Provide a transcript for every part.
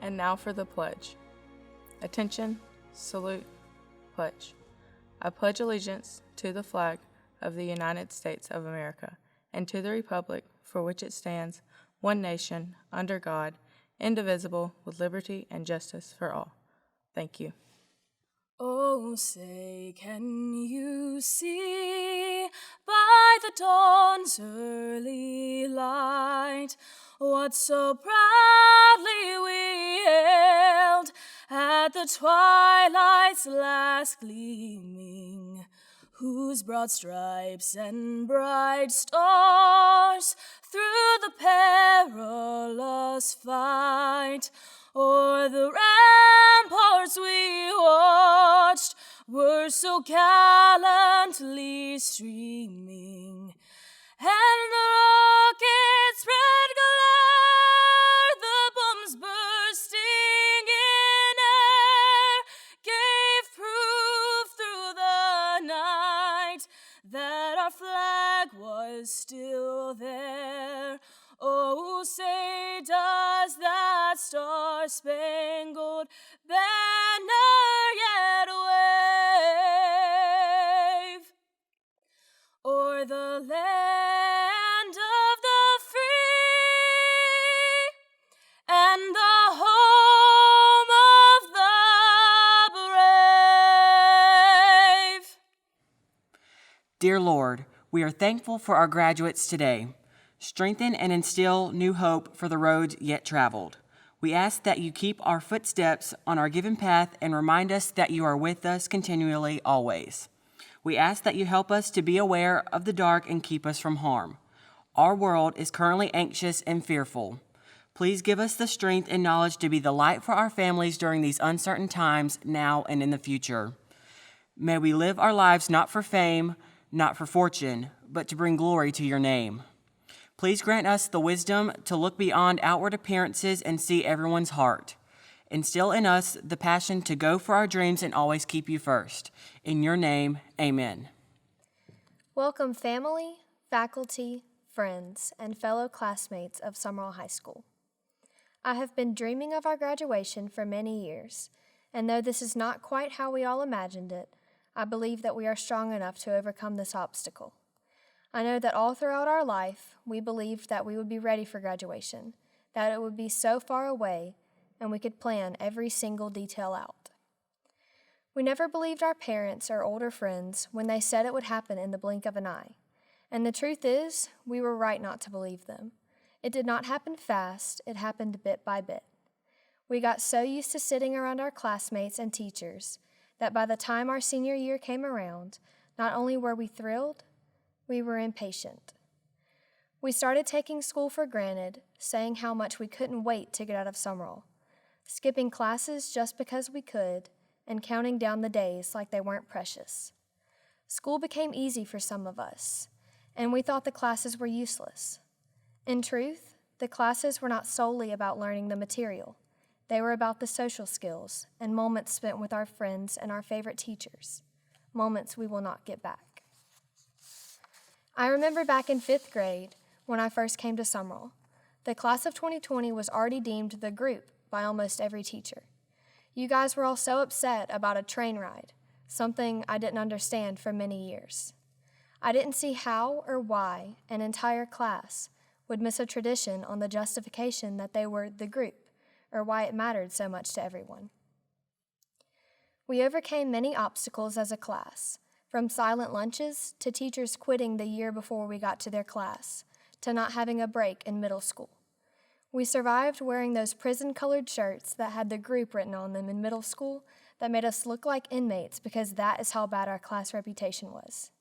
And now for the pledge. Attention, salute, pledge. I pledge allegiance to the flag of the United States of America and to the republic for which it stands, one nation, under God, indivisible, with liberty and justice for all. Thank you. Oh, say, can you see by the dawn's early light what so proudly we hailed at the twilight's last gleaming, whose broad stripes and bright stars through the perilous fight o'er the ramparts we watched were so gallantly streaming, and the rockets' red glare, the bombs bursting in air, gave proof through the night that our flag was still there. Oh, say, does that star-spangled banner yet wave o'er the land of the free and the home of the brave? Dear Lord, we are thankful for our graduates today. Strengthen and instill new hope for the roads yet traveled. We ask that you keep our footsteps on our given path and remind us that you are with us continually, always. We ask that you help us to be aware of the dark and keep us from harm. Our world is currently anxious and fearful. Please give us the strength and knowledge to be the light for our families during these uncertain times, now and in the future. May we live our lives not for fame, not for fortune, but to bring glory to your name. Please grant us the wisdom to look beyond outward appearances and see everyone's heart. Instill in us the passion to go for our dreams and always keep you first. In your name, amen. Welcome family, faculty, friends, and fellow classmates of Sumrall High School. I have been dreaming of our graduation for many years, and though this is not quite how we all imagined it, I believe that we are strong enough to overcome this obstacle. I know that all throughout our life, we believed that we would be ready for graduation, that it would be so far away, and we could plan every single detail out. We never believed our parents or older friends when they said it would happen in the blink of an eye. And the truth is, we were right not to believe them. It did not happen fast, it happened bit by bit. We got so used to sitting around our classmates and teachers that by the time our senior year came around, not only were we thrilled, we were impatient. We started taking school for granted, saying how much we couldn't wait to get out of Sumrall, skipping classes just because we could, and counting down the days like they weren't precious. School became easy for some of us, and we thought the classes were useless. In truth, the classes were not solely about learning the material. They were about the social skills and moments spent with our friends and our favorite teachers, moments we will not get back. I remember back in 5th grade when I first came to Sumrall. The class of 2020 was already deemed the group by almost every teacher. You guys were all so upset about a train ride, something I didn't understand for many years. I didn't see how or why an entire class would miss a tradition on the justification that they were the group, or why it mattered so much to everyone. We overcame many obstacles as a class, from silent lunches to teachers quitting the year before we got to their class, to not having a break in middle school. We survived wearing those prison-colored shirts that had the group written on them in middle school that made us look like inmates because that is how bad our class reputation was.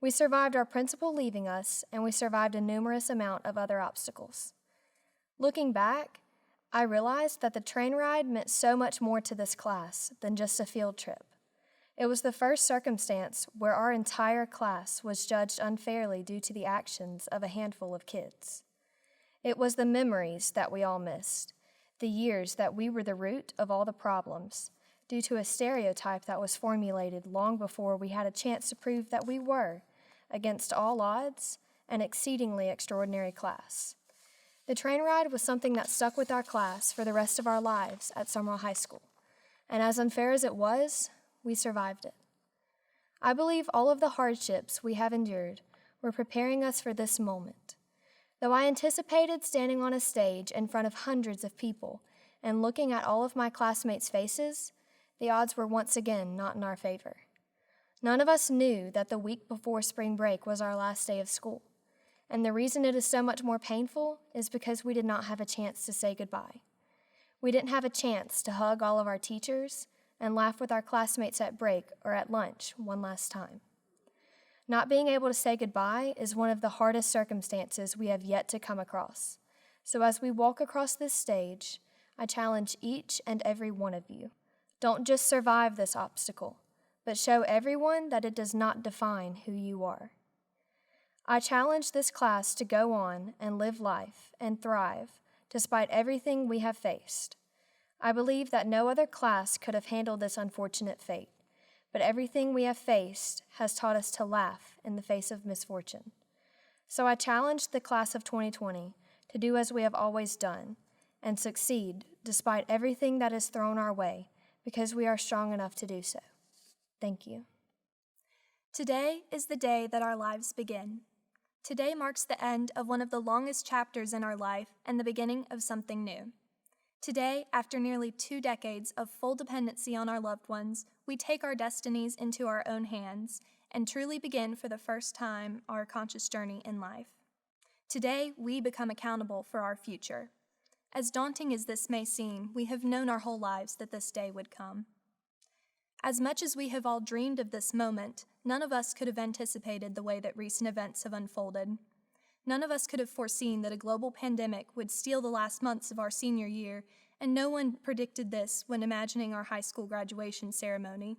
We survived our principal leaving us, and we survived a numerous amount of other obstacles. Looking back, I realized that the train ride meant so much more to this class than just a field trip. It was the first circumstance where our entire class was judged unfairly due to the actions of a handful of kids. It was the memories that we all missed, the years that we were the root of all the problems, due to a stereotype that was formulated long before we had a chance to prove that we were, against all odds, an exceedingly extraordinary class. The train ride was something that stuck with our class for the rest of our lives at Sumrall High School, and as unfair as it was, we survived it. I believe all of the hardships we have endured were preparing us for this moment. Though I anticipated standing on a stage in front of hundreds of people and looking at all of my classmates' faces, the odds were once again not in our favor. None of us knew that the week before spring break was our last day of school, and the reason it is so much more painful is because we did not have a chance to say goodbye. We didn't have a chance to hug all of our teachers and laugh with our classmates at break or at lunch one last time. Not being able to say goodbye is one of the hardest circumstances we have yet to come across. So as we walk across this stage, I challenge each and every one of you. Don't just survive this obstacle, but show everyone that it does not define who you are. I challenge this class to go on and live life and thrive despite everything we have faced. I believe that no other class could have handled this unfortunate fate, but everything we have faced has taught us to laugh in the face of misfortune. So I challenge the class of 2020 to do as we have always done and succeed despite everything that is thrown our way because we are strong enough to do so. Thank you. Today is the day that our lives begin. Today marks the end of one of the longest chapters in our life and the beginning of something new. Today, after nearly 2 decades of full dependency on our loved ones, we take our destinies into our own hands and truly begin for the first time our conscious journey in life. Today, we become accountable for our future. As daunting as this may seem, we have known our whole lives that this day would come. As much as we have all dreamed of this moment, none of us could have anticipated the way that recent events have unfolded. None of us could have foreseen that a global pandemic would steal the last months of our senior year, and no one predicted this when imagining our high school graduation ceremony.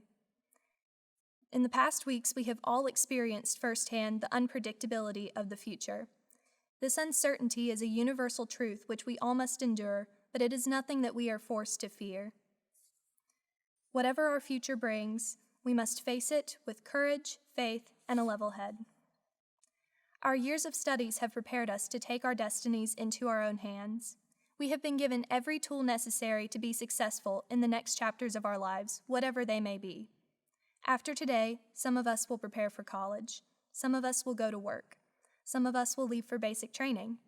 In the past weeks, we have all experienced firsthand the unpredictability of the future. This uncertainty is a universal truth which we all must endure, but it is nothing that we are forced to fear. Whatever our future brings, we must face it with courage, faith, and a level head. Our years of studies have prepared us to take our destinies into our own hands. We have been given every tool necessary to be successful in the next chapters of our lives, whatever they may be. After today, some of us will prepare for college. Some of us will go to work. Some of us will leave for basic training.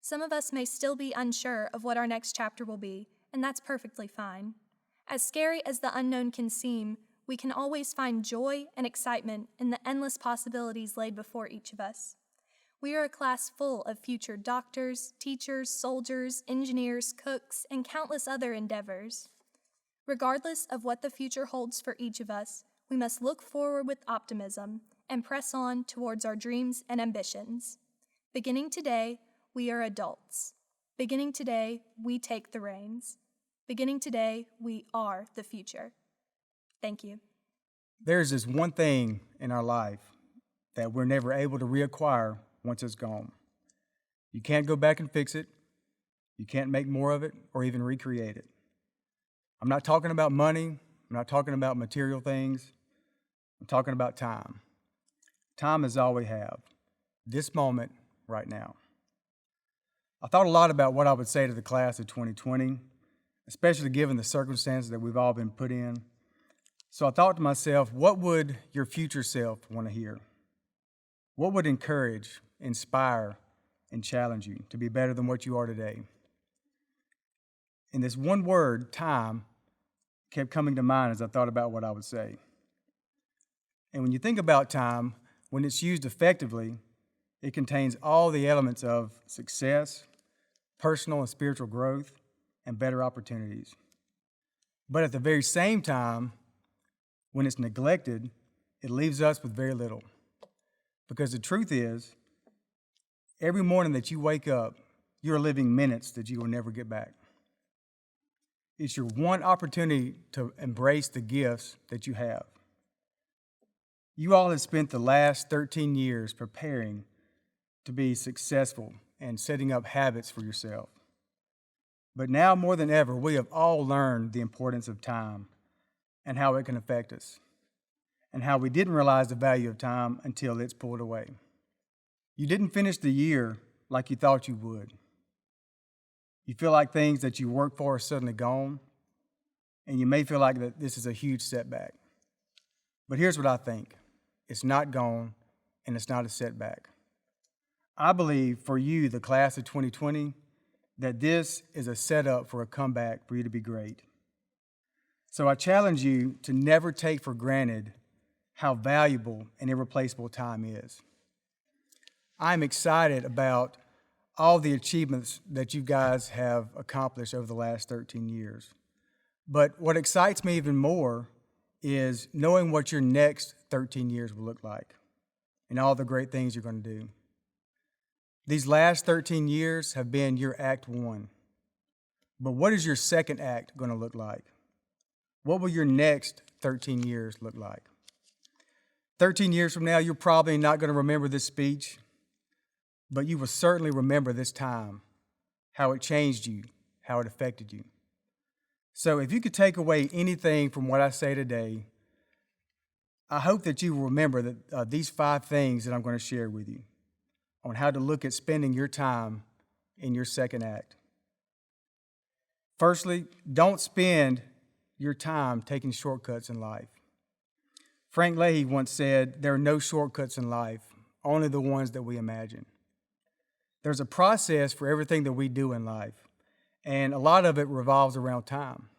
Some of us may still be unsure of what our next chapter will be, and that's perfectly fine. As scary as the unknown can seem, we can always find joy and excitement in the endless possibilities laid before each of us. We are a class full of future doctors, teachers, soldiers, engineers, cooks, and countless other endeavors. Regardless of what the future holds for each of us, we must look forward with optimism and press on towards our dreams and ambitions. Beginning today, we are adults. Beginning today, we take the reins. Beginning today, we are the future. Thank you. There's this one thing in our life that we're never able to reacquire once it's gone. You can't go back and fix it. You can't make more of it or even recreate it. I'm not talking about money. I'm not talking about material things. I'm talking about time. Time is all we have. This moment right now. I thought a lot about what I would say to the class of 2020, especially given the circumstances that we've all been put in. So I thought to myself, what would your future self want to hear? What would encourage, inspire, and challenge you to be better than what you are today? And this one word, time, kept coming to mind as I thought about what I would say. And when you think about time, when it's used effectively, it contains all the elements of success, personal and spiritual growth, and better opportunities. But at the very same time, when it's neglected, it leaves us with very little. Because the truth is, every morning that you wake up, you're living minutes that you will never get back. It's your one opportunity to embrace the gifts that you have. You all have spent the last 13 years preparing to be successful and setting up habits for yourself. But now more than ever, we have all learned the importance of time and how it can affect us, and how we didn't realize the value of time until it's pulled away. You didn't finish the year like you thought you would. You feel like things that you worked for are suddenly gone, and you may feel like that this is a huge setback. But here's what I think. It's not gone, and it's not a setback. I believe for you, the class of 2020, that this is a setup for a comeback for you to be great. So I challenge you to never take for granted how valuable and irreplaceable time is. I'm excited about all the achievements that you guys have accomplished over the last 13 years. But what excites me even more is knowing what your next 13 years will look like and all the great things you're going to do. These last 13 years have been your Act 1. But what is your second act going to look like? What will your next 13 years look like? 13 years from now, you're probably not going to remember this speech, but you will certainly remember this time, how it changed you, how it affected you. So if you could take away anything from what I say today, I hope that you will remember that these 5 things that I'm going to share with you on how to look at spending your time in your second act. Firstly, don't spend your time taking shortcuts in life. Frank Leahy once said, there are no shortcuts in life, only the ones that we imagine. There's a process for everything that we do in life, and a lot of it revolves around time.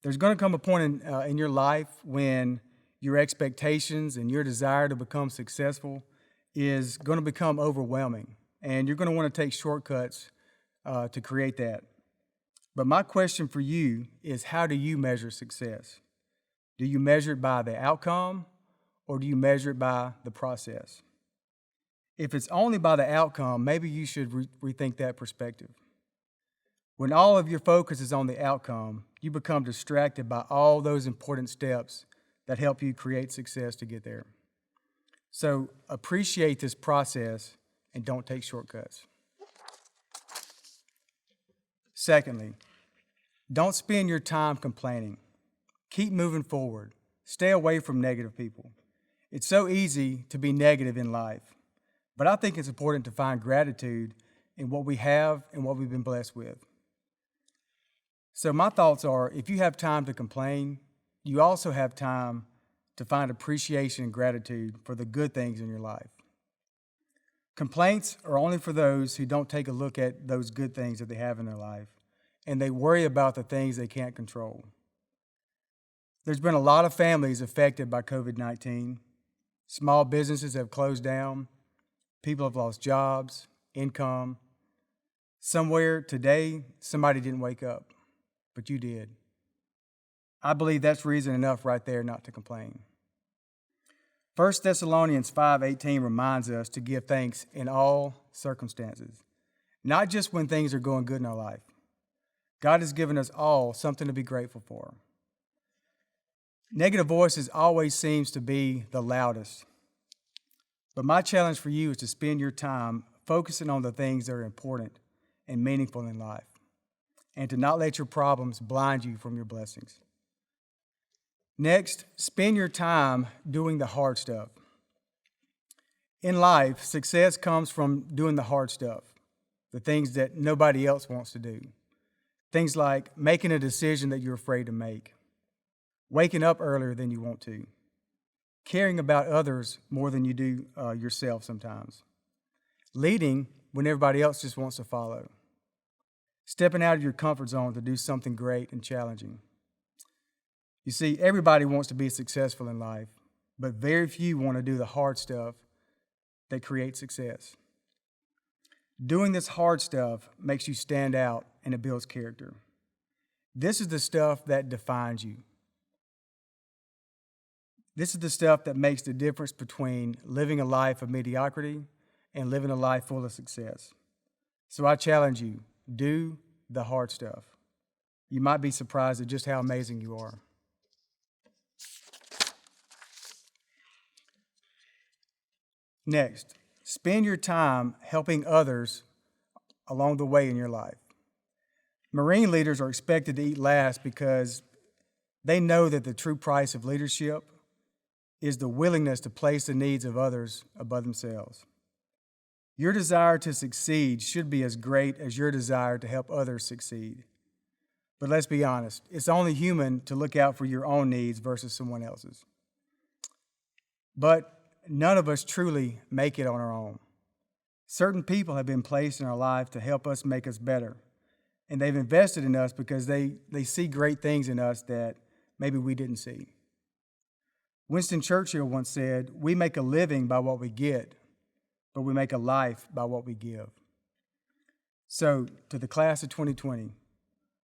There's going to come a point in your life when your expectations and your desire to become successful is going to become overwhelming, and you're going to want to take shortcuts to create that. But my question for you is, how do you measure success? Do you measure it by the outcome, or do you measure it by the process? If it's only by the outcome, maybe you should rethink that perspective. When all of your focus is on the outcome, you become distracted by all those important steps that help you create success to get there. So appreciate this process and don't take shortcuts. Secondly, don't spend your time complaining. Keep moving forward. Stay away from negative people. It's so easy to be negative in life, but I think it's important to find gratitude in what we have and what we've been blessed with. So my thoughts are, if you have time to complain, you also have time to find appreciation and gratitude for the good things in your life. Complaints are only for those who don't take a look at those good things that they have in their life, and they worry about the things they can't control. There's been a lot of families affected by COVID-19. Small businesses have closed down. People have lost jobs, income. Somewhere today, somebody didn't wake up, but you did. I believe that's reason enough right there not to complain. 1 Thessalonians 5:18 reminds us to give thanks in all circumstances, not just when things are going good in our life. God has given us all something to be grateful for. Negative voices always seems to be the loudest. But my challenge for you is to spend your time focusing on the things that are important and meaningful in life, and to not let your problems blind you from your blessings. Next, spend your time doing the hard stuff. In life, success comes from doing the hard stuff, the things that nobody else wants to do. Things like making a decision that you're afraid to make, waking up earlier than you want to, caring about others more than you do yourself sometimes, leading when everybody else just wants to follow, stepping out of your comfort zone to do something great and challenging. You see, everybody wants to be successful in life, but very few want to do the hard stuff that creates success. Doing this hard stuff makes you stand out and it builds character. This is the stuff that defines you. This is the stuff that makes the difference between living a life of mediocrity and living a life full of success. So I challenge you, do the hard stuff. You might be surprised at just how amazing you are. Next, spend your time helping others along the way in your life. Marine leaders are expected to eat last because they know that the true price of leadership is the willingness to place the needs of others above themselves. Your desire to succeed should be as great as your desire to help others succeed. But let's be honest, it's only human to look out for your own needs versus someone else's. But none of us truly make it on our own. Certain people have been placed in our life to help us make us better. And they've invested in us because they see great things in us that maybe we didn't see. Winston Churchill once said, "We make a living by what we get, but we make a life by what we give." So, to the class of 2020,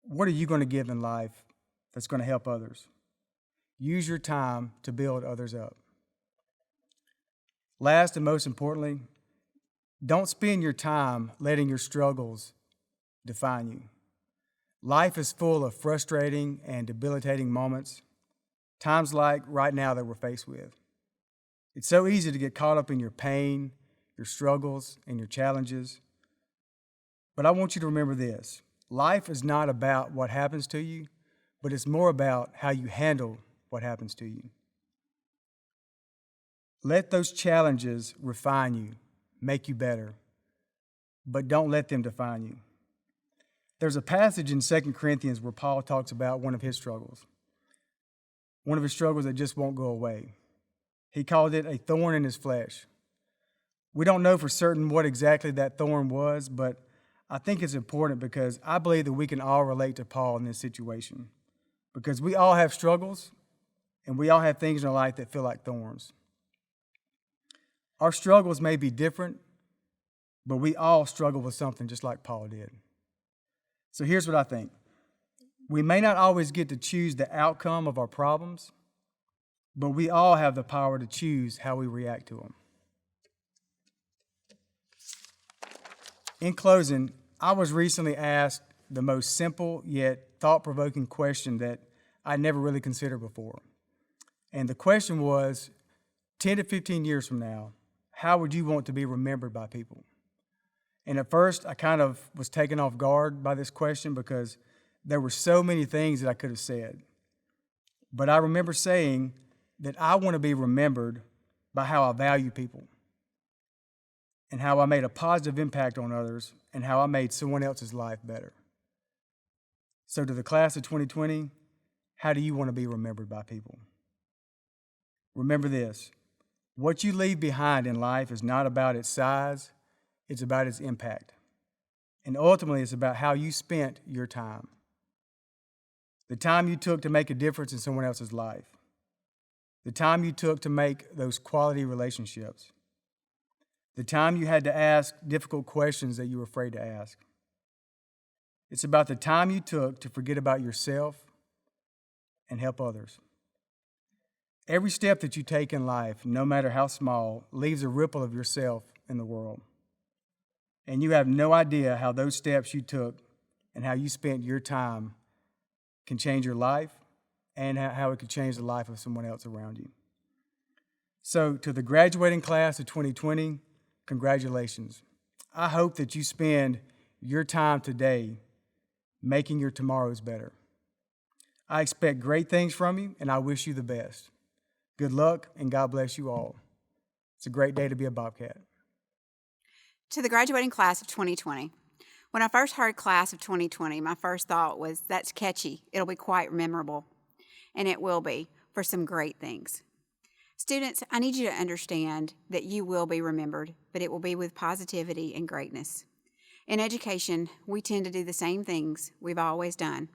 what are you going to give in life that's going to help others? Use your time to build others up. Last and most importantly, don't spend your time letting your struggles define you. Life is full of frustrating and debilitating moments, times like right now that we're faced with. It's so easy to get caught up in your pain, your struggles, and your challenges. But I want you to remember this. Life is not about what happens to you, but it's more about how you handle what happens to you. Let those challenges refine you, make you better, but don't let them define you. There's a passage in 2 Corinthians where Paul talks about one of his struggles that just won't go away. He called it a thorn in his flesh. We don't know for certain what exactly that thorn was, but I think it's important because I believe that we can all relate to Paul in this situation, because we all have struggles and we all have things in our life that feel like thorns. Our struggles may be different, but we all struggle with something just like Paul did. So here's what I think. We may not always get to choose the outcome of our problems, but we all have the power to choose how we react to them. In closing, I was recently asked the most simple yet thought-provoking question that I never really considered before. And the question was, 10 to 15 years from now, how would you want to be remembered by people? And at first, I kind of was taken off guard by this question because there were so many things that I could have said. But I remember saying that I want to be remembered by how I value people and how I made a positive impact on others and how I made someone else's life better. So to the class of 2020, how do you want to be remembered by people? Remember this. What you leave behind in life is not about its size, it's about its impact. And ultimately, it's about how you spent your time. The time you took to make a difference in someone else's life. The time you took to make those quality relationships. The time you had to ask difficult questions that you were afraid to ask. It's about the time you took to forget about yourself and help others. Every step that you take in life, no matter how small, leaves a ripple of yourself in the world. And you have no idea how those steps you took and how you spent your time can change your life and how it could change the life of someone else around you. So to the graduating class of 2020, congratulations. I hope that you spend your time today making your tomorrows better. I expect great things from you, and I wish you the best. Good luck, and God bless you all. It's a great day to be a Bobcat. To the graduating class of 2020. When I first heard class of 2020, my first thought was, that's catchy. It'll be quite memorable. And it will be, for some great things. Students, I need you to understand that you will be remembered, but it will be with positivity and greatness. In education, we tend to do the same things we've always done,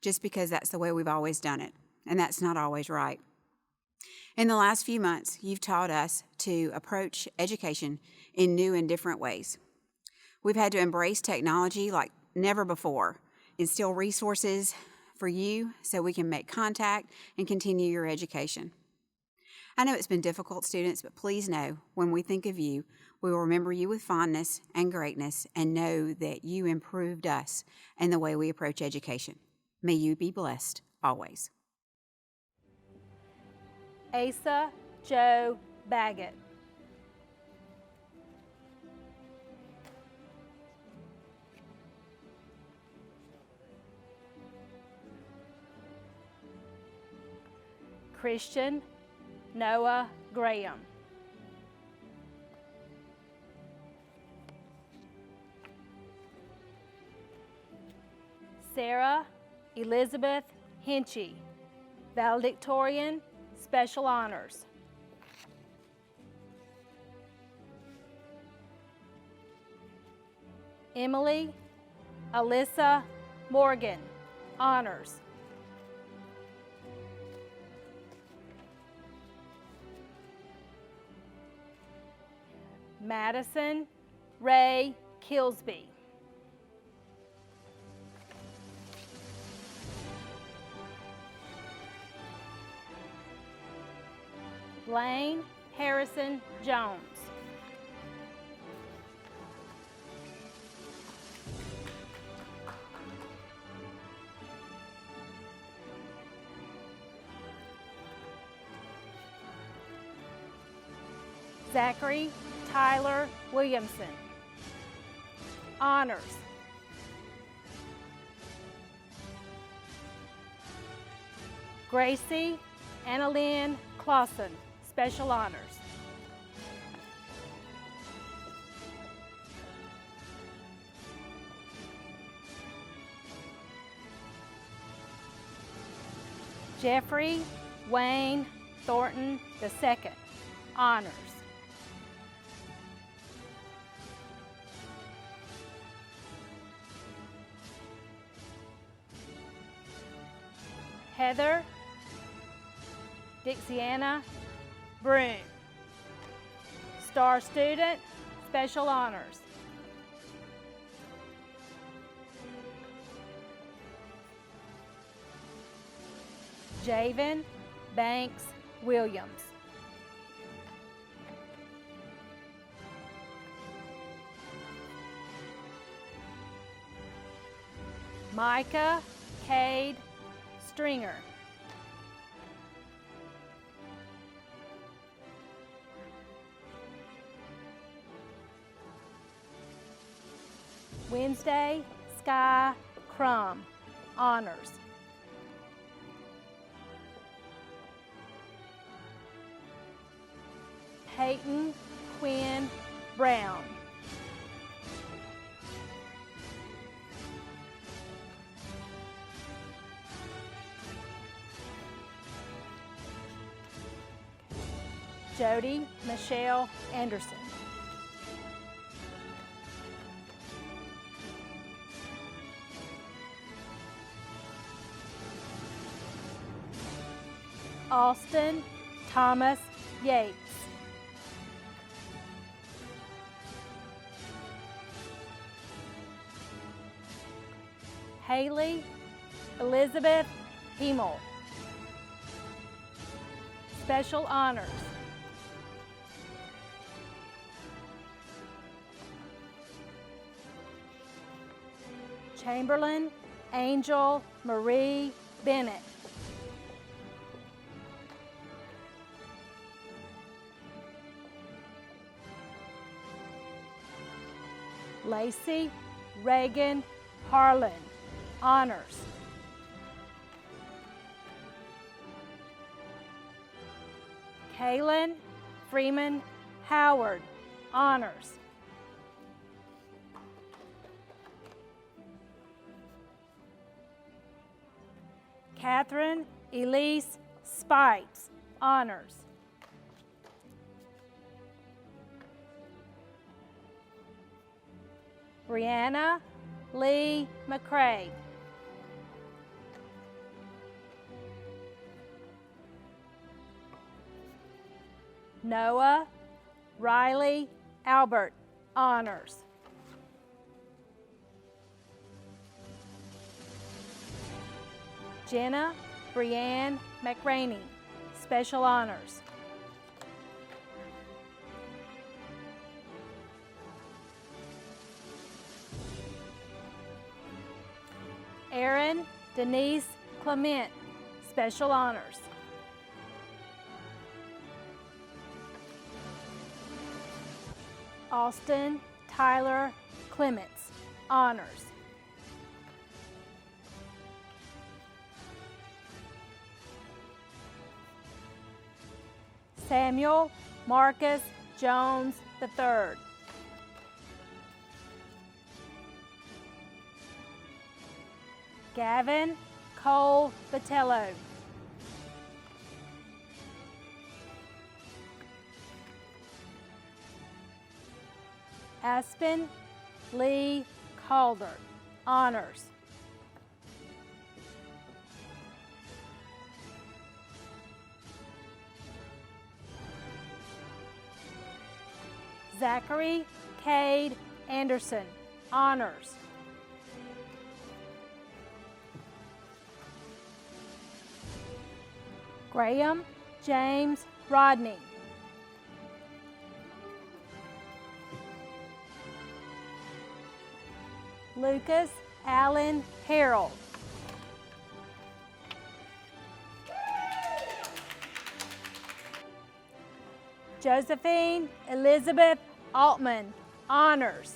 just because that's the way we've always done it, and that's not always right. In the last few months, you've taught us to approach education in new and different ways. We've had to embrace technology like never before, instill resources for you so we can make contact and continue your education. I know it's been difficult, students, but please know when we think of you, we will remember you with fondness and greatness and know that you improved us and the way we approach education. May you be blessed always. Asa Joe Baggett. Christian Noah Graham. Sarah Elizabeth Hinchy, valedictorian, special honors. Emily Alyssa Morgan, honors. Madison Ray Kilsby. Blaine Harrison Jones. Zachary Tyler Williamson, honors. Gracie Annalyn Clausen, special honors. Jeffrey Wayne Thornton II, honors. Heather Dixiana Broom, star student, special honors. Javen Banks Williams. Micah Cade Stringer. Wednesday Sky Crum, honors. Peyton Quinn Brown. Jody Michelle Anderson. Austin Thomas Yates. Haley Elizabeth Hemel, special honors. Chamberlain Angel Marie Bennett. Lacey Reagan Harlan, honors. Kaylin Freeman Howard, honors. Catherine Elise Spites, honors. Brianna Lee McCrae. Noah Riley Albert, honors. Jenna Brianne McRaney, special honors. Erin Denise Clement, special honors. Austin Tyler Clements, honors. Samuel Marcus Jones III. Gavin Cole Botello. Aspen Lee Calder, honors. Zachary Cade Anderson, honors. Graham James Rodney. Lucas Allen Harold. Josephine Elizabeth Altman, honors.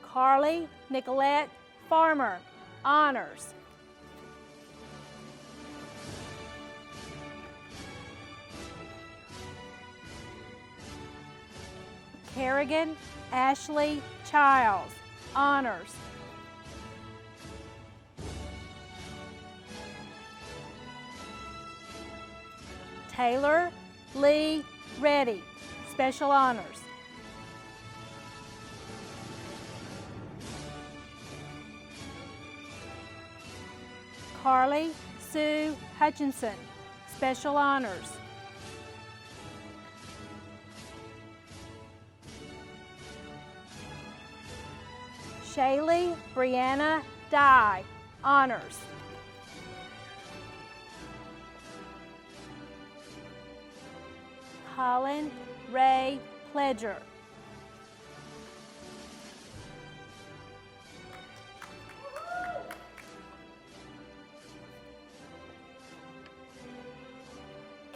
Carly Nicolette Farmer, honors. Kerrigan Ashley Childs, honors. Taylor Lee Reddy, special honors. Carly Sue Hutchinson, special honors. Shaylee Brianna Dye, honors. Colin Ray Pledger.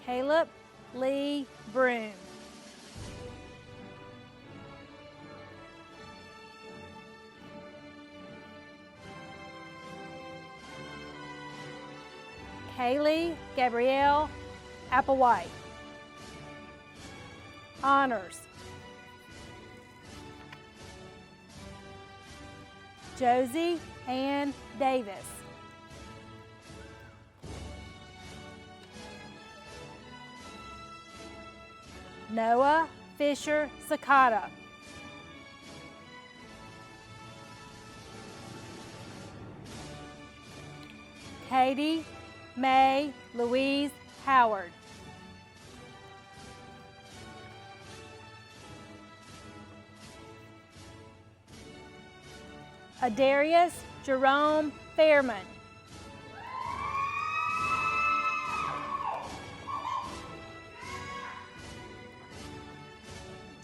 Caleb Lee Broom. Kaylee Gabrielle Applewhite, honors. Josie Ann Davis. Noah Fisher Sakata. Katie May Louise Howard. Adarius Jerome Fairman.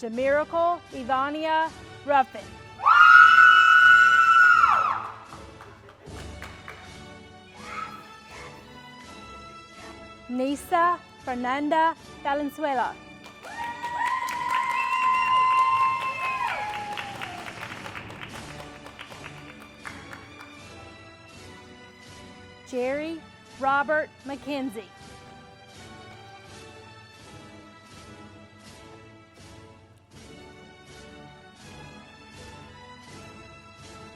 Jamiracle Ivania Ruffin. Nisa Fernanda Valenzuela. Jerry Robert McKenzie.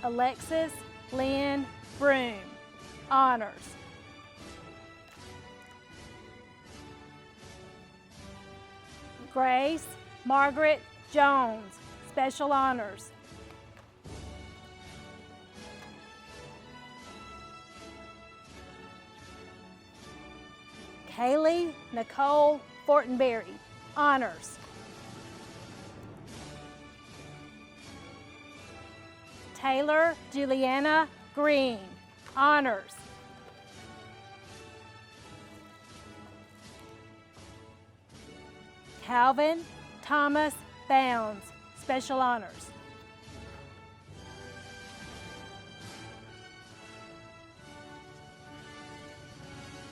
Alexis Lynn Broom, honors. Grace Margaret Jones, special honors. Kaylee Nicole Fortenberry, honors. Taylor Juliana Green, honors. Calvin Thomas Bounds, special honors.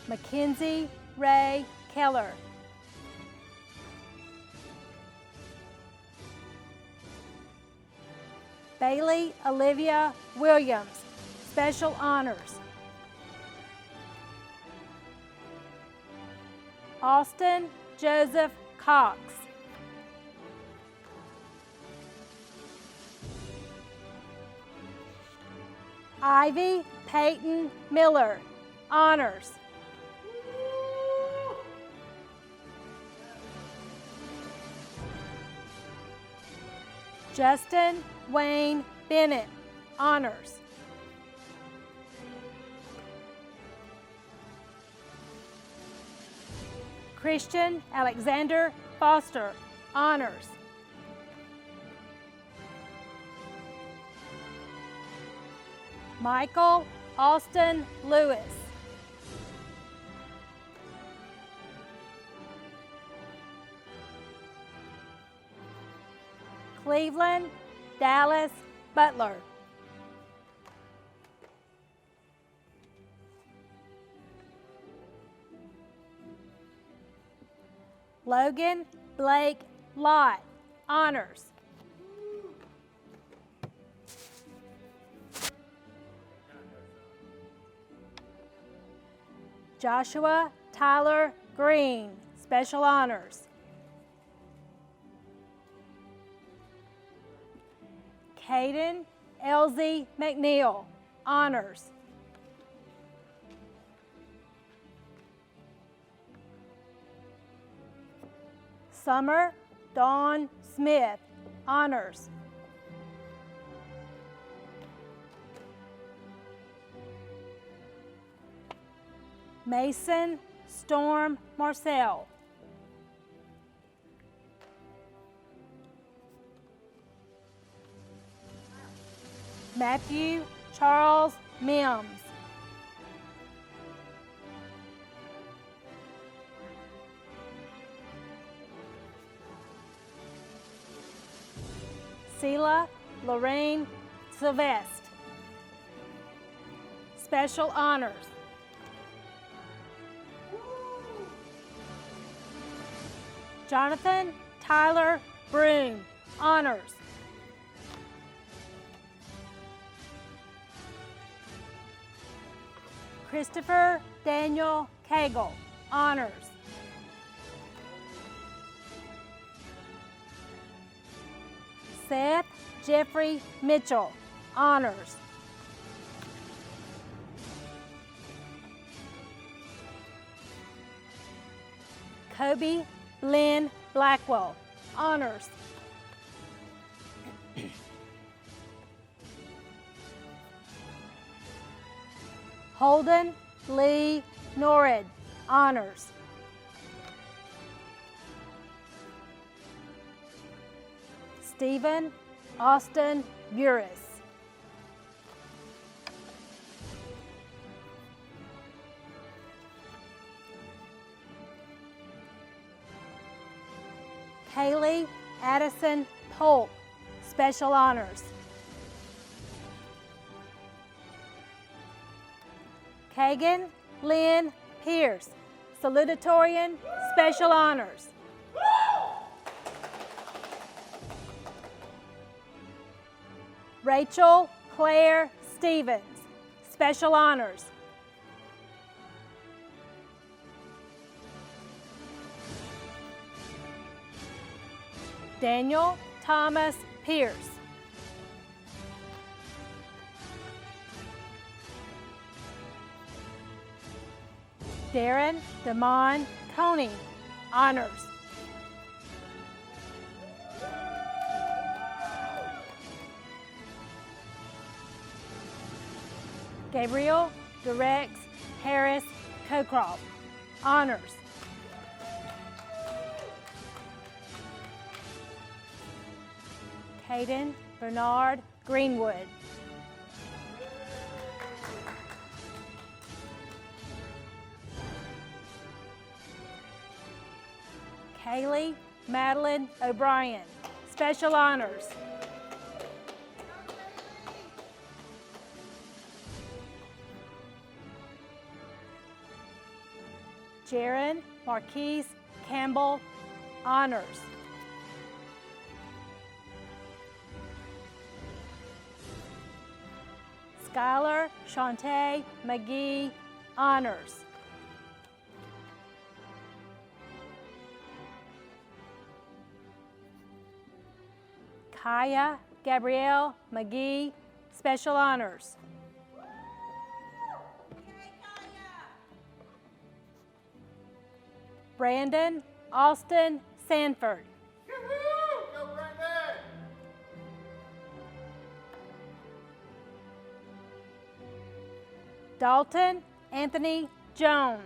Mackenzie Ray Keller. Bailey Olivia Williams, special honors. Austin Joseph Cox. Ivy Peyton Miller, honors. Justin Wayne Bennett, honors. Christian Alexander Foster, honors. Michael Austin Lewis. Cleveland Dallas Butler. Logan Blake Lott, honors. Joshua Tyler Green, special honors. Caden Elsie McNeil, honors. Summer Dawn Smith, honors. Mason Storm Marcel. Matthew Charles Mims. Selah Lorraine Sylvestre. Special honors. Jonathan Tyler Broom, honors. Christopher Daniel Cagle, honors. Seth Jeffrey Mitchell, honors. Kobe Lynn Blackwell, honors. Holden Lee Norrid, honors. Stephen Austin Buris. Kaylee Addison Polk, special honors. Kagan Lynn Pierce, salutatorian, special honors. Rachel Claire Stevens, special honors. Daniel Thomas Pierce. Darren Damon Coney, honors. Gabriel Direx Harris Cocroft, honors. Caden Bernard Greenwood. Kaylee Madeline O'Brien, special honors. Jaron Marquise Campbell, honors. Skylar Shantae McGee, honors. Kaya Gabrielle McGee, special honors. Brandon Austin Sanford. Go Brandon! Dalton Anthony Jones.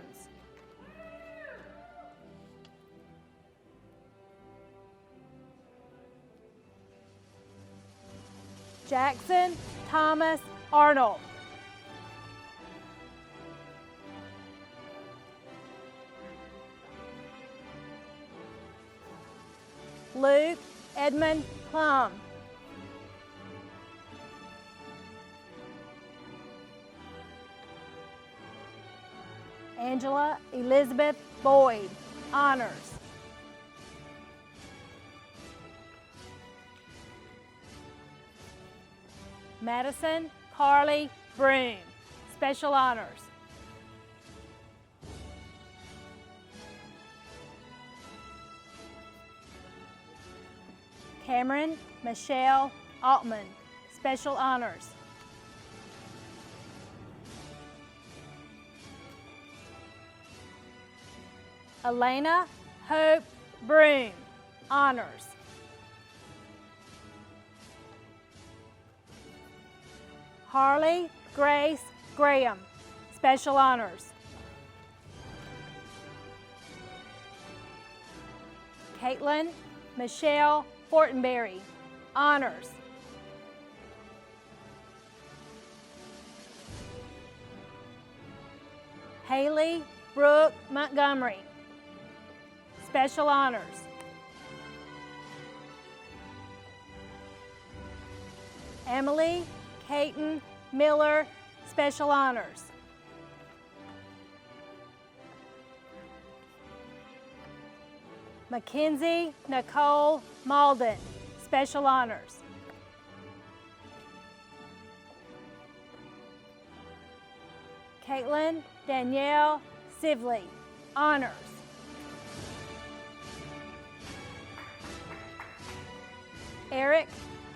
Jackson Thomas Arnold. Luke Edmund Plum. Angela Elizabeth Boyd, honors. Madison Carly Broom, special honors. Cameron Michelle Altman, special honors. Elena Hope Broom, honors. Harley Grace Graham, special honors. Caitlin Michelle Fortenberry, honors. Haley Brooke Montgomery, special honors. Emily Caton Miller, special honors. Mackenzie Nicole Malden, special honors. Caitlin Danielle Sivley, honors. Eric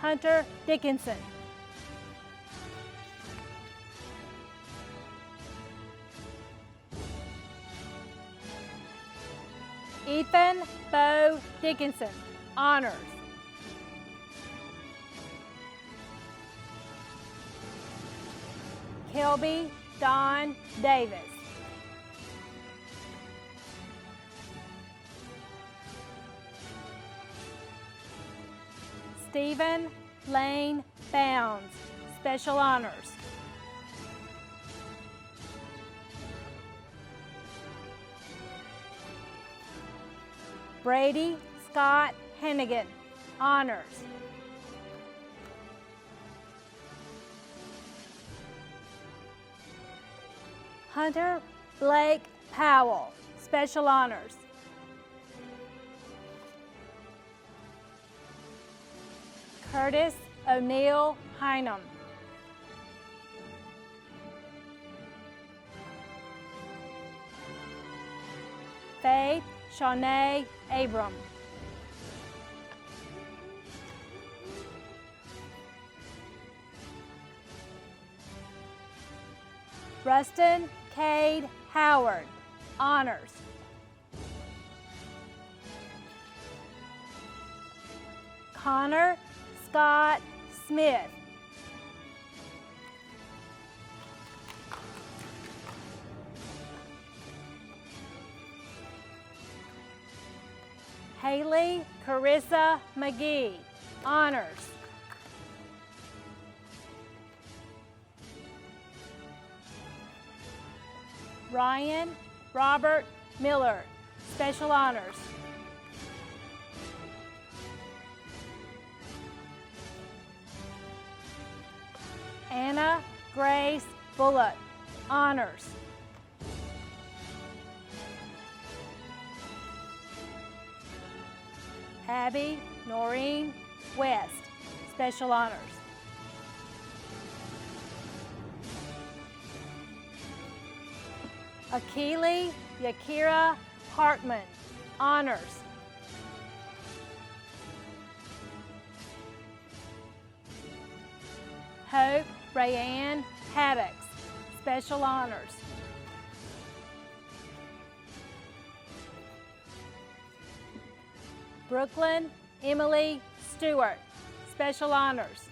Hunter Dickinson. Ethan Bo Dickinson, honors. Kelby Don Davis. Stephen Lane Bounds, special honors. Brady Scott Hennigan, honors. Hunter Blake Powell, special honors. Curtis O'Neill Hynum. Faith Shanae Abram. Rustin Cade Howard, honors. Connor Scott Smith. Haley Carissa McGee, honors. Ryan Robert Miller, special honors. Anna Grace Bullock, honors. Abby Noreen West, special honors. Akili Yakira Hartman, honors. Hope Rayanne Haddocks, special honors. Brooklyn Emily Stewart, Special Honors.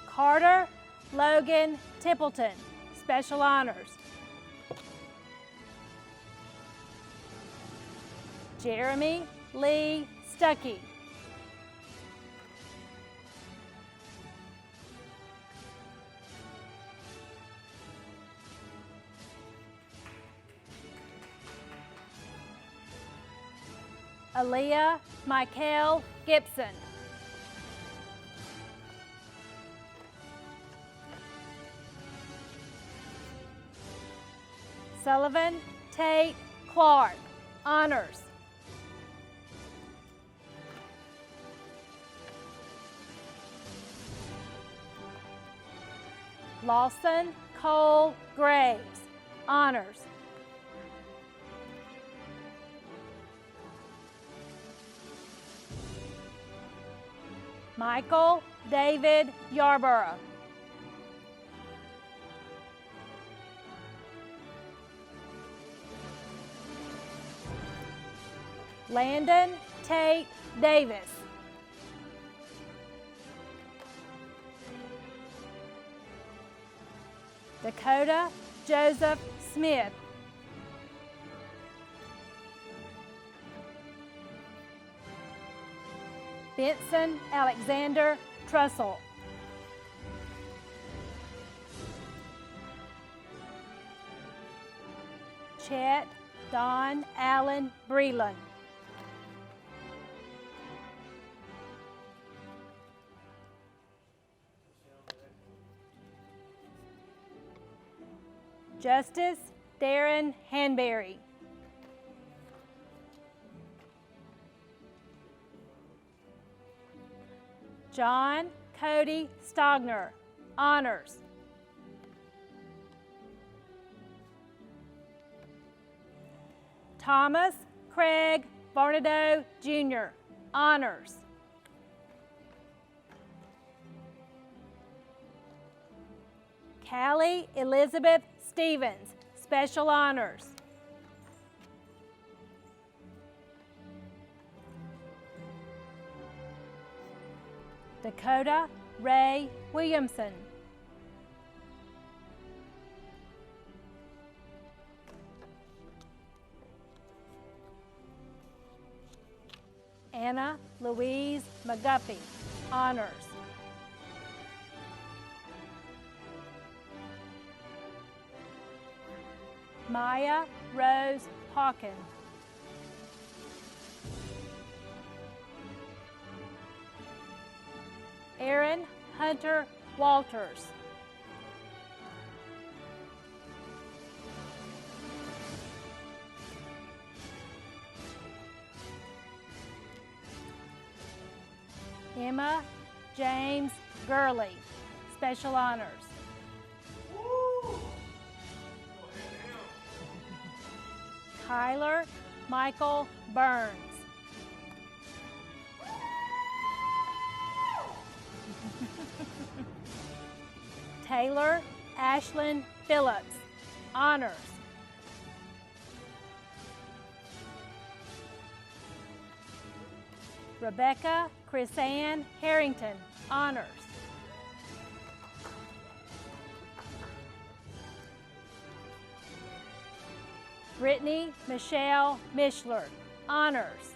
Carter Logan Templeton, Special Honors. Jeremy Lee Stuckey. Aaliyah Michael Gibson. Sullivan Tate Clark, Honors. Lawson Cole Graves, Honors. Michael David Yarborough. Landon Tate Davis. Dakota Joseph Smith. Benson Alexander Trussell. Chet Don Allen Breland. Justice Darren Hanberry. John Cody Stogner, Honors. Thomas Craig Barnado Jr., Honors. Callie Elizabeth Stevens, Special Honors. Dakota Ray Williamson. Anna Louise McGuffey, Honors. Maya Rose Hawkins. Aaron Hunter Walters. Emma James Gurley, Special Honors. Tyler Michael Burns. Taylor Ashlyn Phillips, Honors. Rebecca Chrisanne Harrington, Honors. Brittany Michelle Mishler, Honors.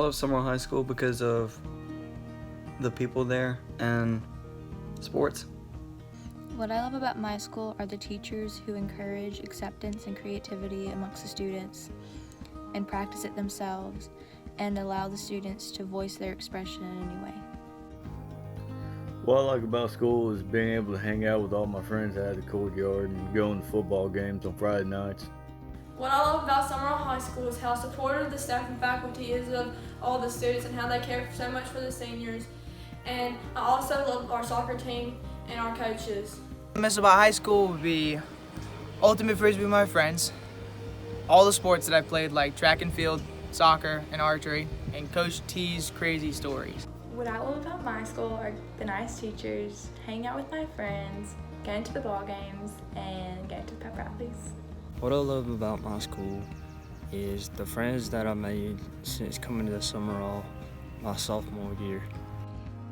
love Sumrall High School because of the people there and sports. What I love about my school are the teachers who encourage acceptance and creativity amongst the students and practice it themselves and allow the students to voice their expression in any way. What I like about school is being able to hang out with all my friends at the courtyard and going to football games on Friday nights. What I love about Sumrall High School is how supportive the staff and faculty is of all the students and how they care so much for the seniors. And I also love our soccer team and our coaches. What I miss about high school would be ultimate frisbee with my friends, all the sports that I played like track and field, soccer, and archery, and Coach T's crazy stories. What I love about my school are the nice teachers, hanging out with my friends, going to the ball games, and going to the pep rallies. What I love about my school is the friends that I made since coming to Sumrall my sophomore year.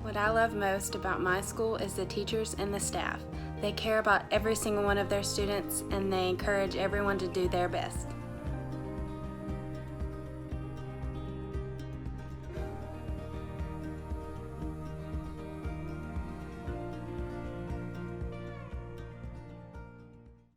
What I love most about my school is the teachers and the staff. They care about every single one of their students and they encourage everyone to do their best.